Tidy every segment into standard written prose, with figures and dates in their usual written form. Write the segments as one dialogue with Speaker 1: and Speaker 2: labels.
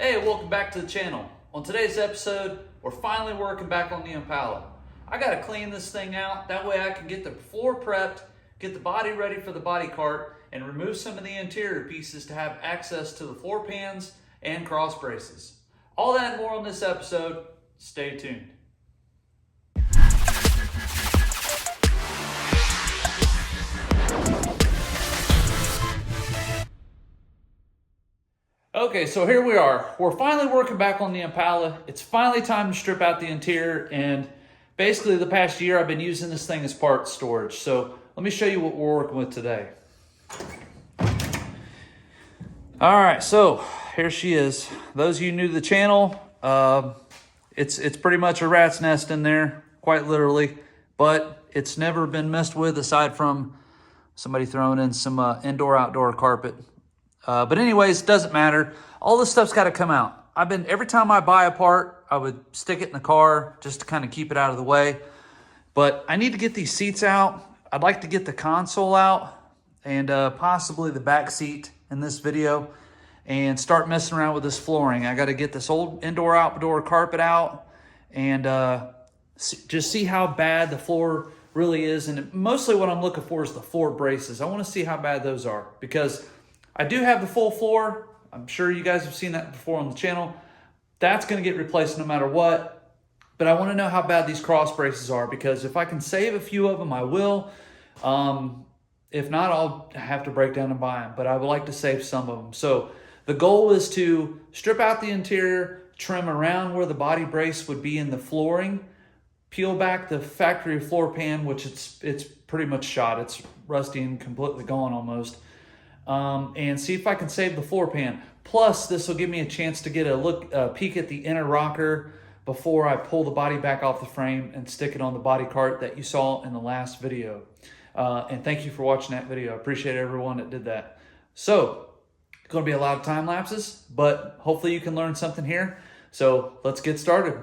Speaker 1: Hey, welcome back to the channel. On today's episode, we're finally working back on the Impala. I gotta clean this thing out, that way I can get the floor prepped, get the body ready for the body cart, and remove some of the interior pieces to have access to the floor pans and cross braces. All that and more on this episode. Stay tuned. Okay, so here we are. We're finally working back on the Impala. It's finally time to strip out the interior, and basically the past year I've been using this thing as parts storage. So let me show you what we're working with today. All right, so here she is. Those of you new to the channel, it's pretty much a rat's nest in there, quite literally, but it's never been messed with aside from somebody throwing in some indoor-outdoor carpet. But anyways, it doesn't matter. All this stuff's got to come out. Every time I buy a part, I would stick it in the car just to kind of keep it out of the way. But I need to get these seats out. I'd like to get the console out and possibly the back seat in this video and start messing around with this flooring. I got to get this old indoor-outdoor carpet out and just see how bad the floor really is. And mostly what I'm looking for is the floor braces. I want to see how bad those are because I do have the full floor. I'm sure you guys have seen that before on the channel. That's going to get replaced no matter what. But I want to know how bad these cross braces are because if I can save a few of them, I will. If not, I'll have to break down and buy them. But I would like to save some of them. So the goal is to strip out the interior, trim around where the body brace would be in the flooring, peel back the factory floor pan, which it's pretty much shot. It's rusty and completely gone almost. And see if I can save the floor pan. Plus, this will give me a chance to get a peek at the inner rocker before I pull the body back off the frame and stick it on the body cart that you saw in the last video. And thank you for watching that video. I appreciate everyone that did that. So, it's going to be a lot of time lapses, but hopefully you can learn something here. So, let's get started.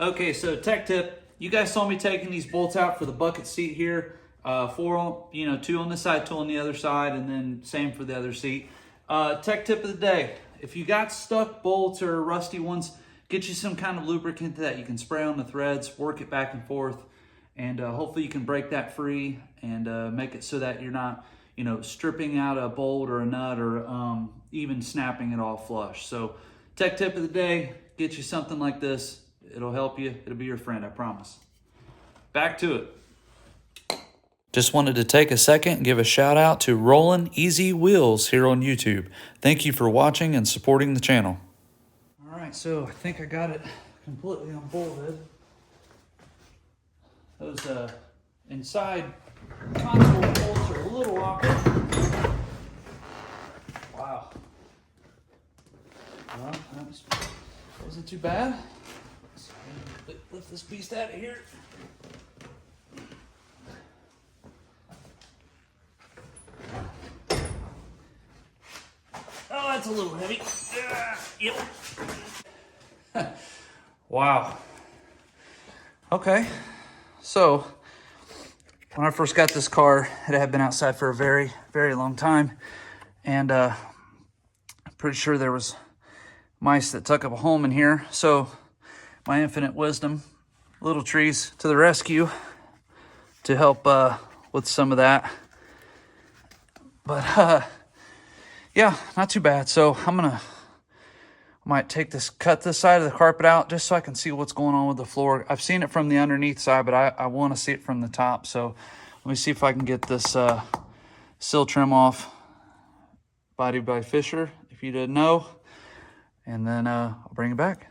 Speaker 1: Okay, so tech tip, you guys saw me taking these bolts out for the bucket seat here. Two on this side, two on the other side, and then same for the other seat. Tech tip of the day, if you got stuck bolts or rusty ones, get you some kind of lubricant that you can spray on the threads, work it back and forth, and hopefully you can break that free and make it so that you're not, stripping out a bolt or a nut or even snapping it off flush. So tech tip of the day, get you something like this. It'll help you. It'll be your friend, I promise. Back to it. Just wanted to take a second and give a shout out to Rollin' Easy Wheels here on YouTube. Thank you for watching and supporting the channel. All right, so I think I got it completely unbolted. Those inside console bolts are a little awkward. Wow. Well, that wasn't too bad. Lift this beast out of here. Oh, that's a little heavy. Yep. Wow. Okay. So, when I first got this car, it had been outside for a very, very long time. And I'm pretty sure there was mice that took up a home in here. So, my infinite wisdom, little trees to the rescue to help with some of that. But yeah, not too bad. So I might cut this side of the carpet out just so I can see what's going on with the floor. I've seen it from the underneath side, but I want to see it from the top. So let me see if I can get this sill trim off. Body by Fisher, if you didn't know. And then I'll bring it back.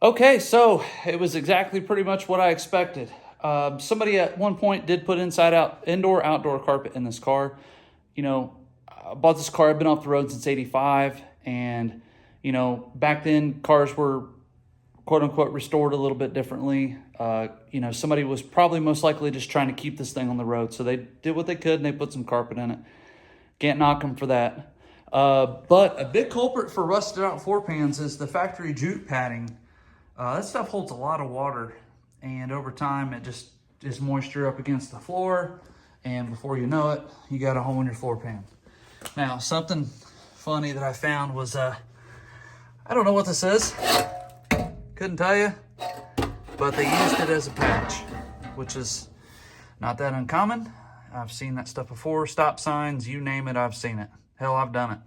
Speaker 1: Okay, so it was exactly pretty much what I expected. Somebody at one point did put indoor, outdoor carpet in this car. You know, I bought this car, I've been off the road since 85, and, you know, back then cars were quote unquote restored a little bit differently. You know, somebody was probably most likely just trying to keep this thing on the road. So they did what they could and they put some carpet in it. Can't knock them for that. But a big culprit for rusted out floor pans is the factory jute padding. That stuff holds a lot of water, and over time it just is moisture up against the floor, and before you know it, you got a hole in your floor pan. Now, something funny that I found was, I don't know what this is. Couldn't tell you, but they used it as a patch, which is not that uncommon. I've seen that stuff before. Stop signs, you name it, I've seen it. Hell, I've done it.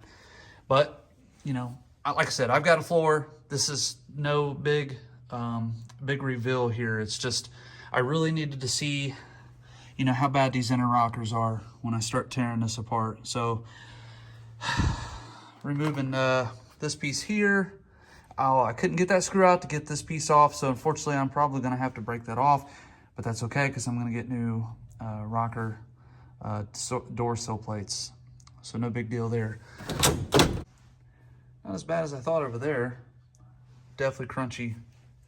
Speaker 1: But, you know, like I said, I've got a floor. This is no big reveal here. It's just, I really needed to see, you know, how bad these inner rockers are when I start tearing this apart. So, removing this piece here. I couldn't get that screw out to get this piece off, so unfortunately I'm probably going to have to break that off, but that's okay because I'm going to get new rocker door sill plates, so no big deal there. Not as bad as I thought over there. Definitely crunchy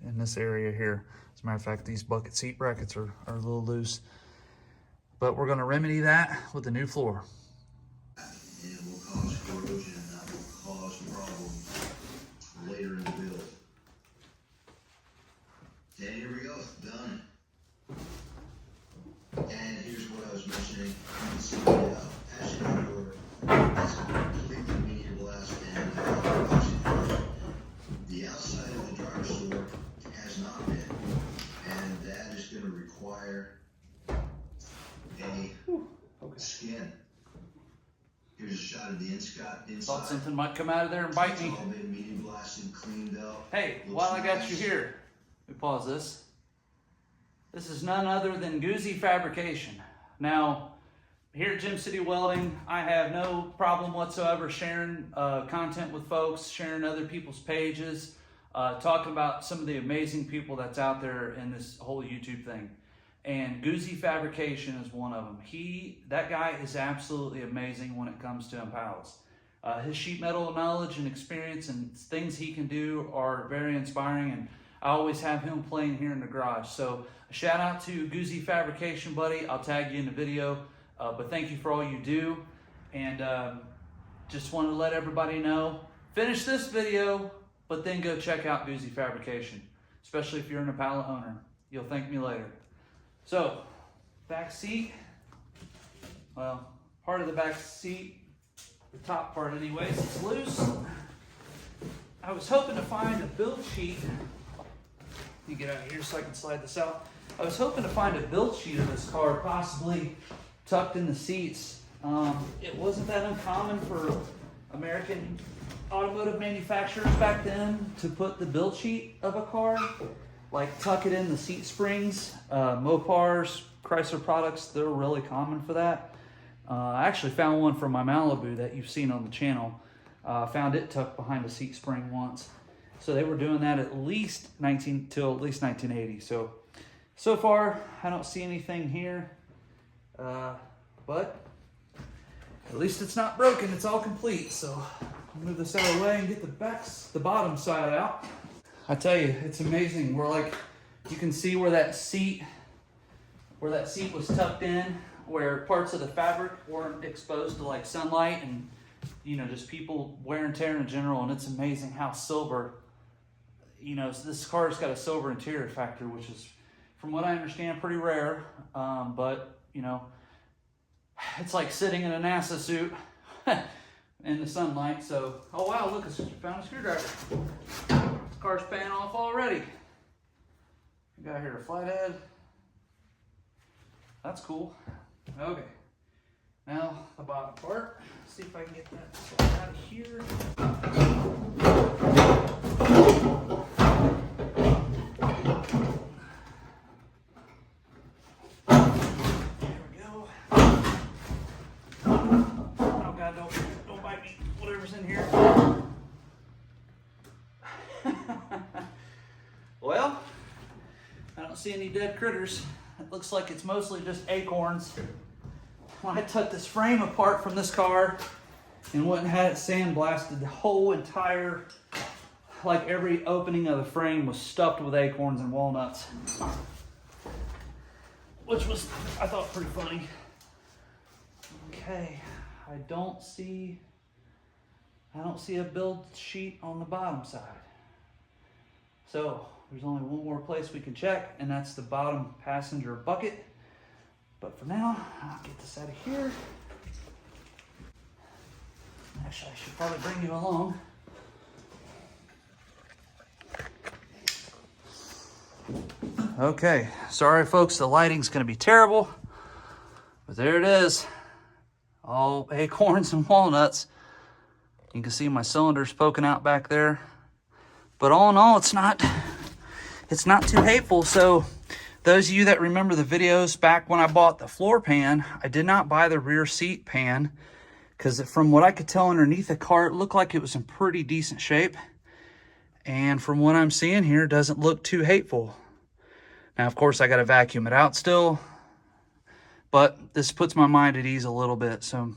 Speaker 1: in this area here. As a matter of fact, these bucket seat brackets are a little loose, but we're going to remedy that with the new floor.
Speaker 2: It will cause corrosion, and that will cause problems later in the build. Okay, here we go, done. And here's what I was mentioning. You can see the passenger door is completely medium glass and epoxy. The outside of the driver's door has not been, and that is going to require a skin. Here's a shot of the inside.
Speaker 1: Thought something might come out of there and bite me.
Speaker 2: It's all been medium blasted, cleaned up.
Speaker 1: Hey, while I got you here, let me pause this. This is none other than Guzzi Fabrication. Now, here at Gym City Welding, I have no problem whatsoever sharing content with folks, sharing other people's pages, talking about some of the amazing people that's out there in this whole YouTube thing. And Guzzi Fabrication is one of them. That guy is absolutely amazing when it comes to Impalas. His sheet metal knowledge and experience and things he can do are very inspiring, and I always have him playing here in the garage. So a shout out to Guzzi Fabrication, buddy. I'll tag you in the video, but thank you for all you do. And just wanted to let everybody know, finish this video, but then go check out Guzzi Fabrication, especially if you're an Impala owner. You'll thank me later. So, back seat, well, part of the back seat, the top part anyways, is loose. I was hoping to find a build sheet. Let me get out of here so I can slide this out. I was hoping to find a build sheet of this car, possibly tucked in the seats. It wasn't that uncommon for American automotive manufacturers back then to put the build sheet of a car, like tuck it in the seat springs. Mopars, Chrysler products, they're really common for that. I actually found one from my Malibu that you've seen on the channel. Found it tucked behind a seat spring once. So they were doing that at least 1980. So far, I don't see anything here. But at least it's not broken, it's all complete. So I'll move this out of the way and get the bottom side out. I tell you, it's amazing. We're like, you can see where that seat was tucked in, where parts of the fabric weren't exposed to like sunlight and, you know, just people wear and tear in general. And it's amazing how silver, you know, this car's got a silver interior factor, which is, from what I understand, pretty rare. But, you know, it's like sitting in a NASA suit in the sunlight. So, oh wow, look, I found a screwdriver. This car's paying off already. We got here a flathead. That's cool. Okay. Now, the bottom part. Let's see if I can get that out of here. There we go. Oh God, don't bite me. Whatever's in here. don't see any dead critters. It looks like it's mostly just acorns. When I took this frame apart from this car and went and had it sandblasted, the whole entire, like every opening of the frame was stuffed with acorns and walnuts. Which was, I thought, pretty funny. Okay, I don't see a build sheet on the bottom side. So there's only one more place we can check, and that's the bottom passenger bucket. But for now, I'll get this out of here. Actually, I should probably bring you along. Okay, sorry folks, the lighting's gonna be terrible, but there it is. All acorns and walnuts. You can see my cylinders poking out back there. But all in all, it's not too hateful. So those of you that remember the videos back when I bought the floor pan, I did not buy the rear seat pan because from what I could tell underneath the car, it looked like it was in pretty decent shape. And from what I'm seeing here, it doesn't look too hateful. Now, of course, I got to vacuum it out still, but this puts my mind at ease a little bit. So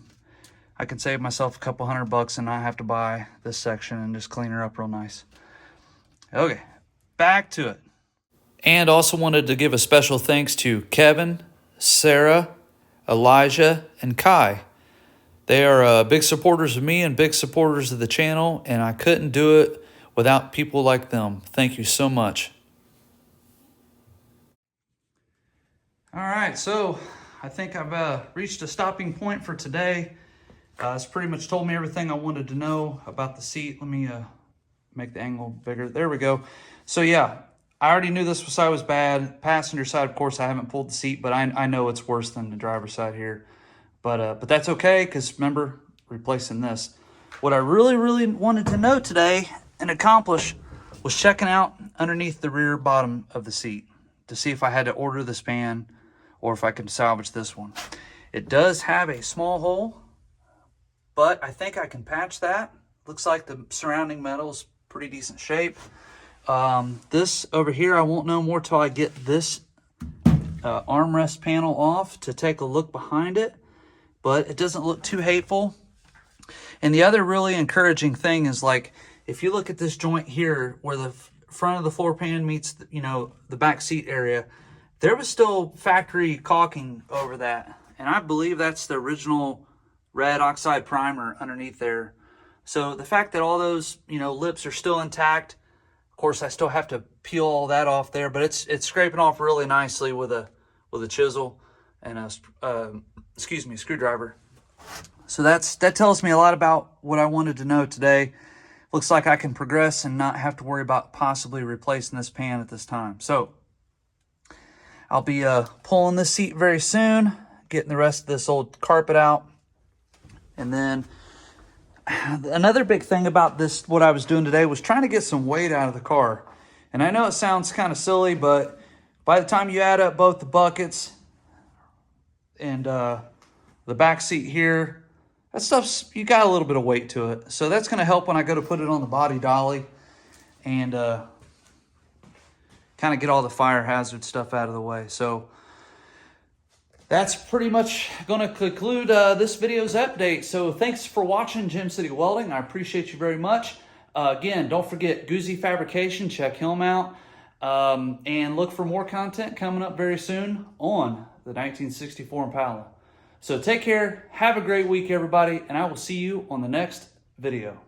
Speaker 1: I can save myself a couple $100 and not have to buy this section and just clean her up real nice. Okay, back to it. And also wanted to give a special thanks to Kevin, Sarah, Elijah, and Kai. They are big supporters of me and big supporters of the channel, and I couldn't do it without people like them. Thank you so much. All right, so I think I've reached a stopping point for today. It's pretty much told me everything I wanted to know about the seat. Let me make the angle bigger. There we go. So yeah, I already knew this side was bad. Passenger side, of course, I haven't pulled the seat, but I know it's worse than the driver's side here. But that's okay, because remember, replacing this. What I really wanted to know today and accomplish was checking out underneath the rear bottom of the seat to see if I had to order this pan or if I could salvage this one. It does have a small hole, but I think I can patch that. Looks like the surrounding metal is pretty decent shape. This over here, I won't know more till I get this armrest panel off to take a look behind it, but it doesn't look too hateful. And the other really encouraging thing is, like, if you look at this joint here where the front of the floor pan meets the, the back seat area, there was still factory caulking over that. And I believe that's the original red oxide primer underneath there. So the fact that all those, lips are still intact, of course I still have to peel all that off there, but it's scraping off really nicely with a chisel and a screwdriver. So that tells me a lot about what I wanted to know today. Looks like I can progress and not have to worry about possibly replacing this pan at this time. So I'll be pulling this seat very soon, getting the rest of this old carpet out. And then another big thing about this, what I was doing today, was trying to get some weight out of the car. And I know it sounds kind of silly, but by the time you add up both the buckets and the back seat here, that stuff's, you got a little bit of weight to it. So that's going to help when I go to put it on the body dolly and kind of get all the fire hazard stuff out of the way. So that's pretty much going to conclude this video's update. So thanks for watching Gem City Welding. I appreciate you very much. Again, don't forget Guzzi Fabrication. Check him out. And look for more content coming up very soon on the 1964 Impala. So take care. Have a great week, everybody. And I will see you on the next video.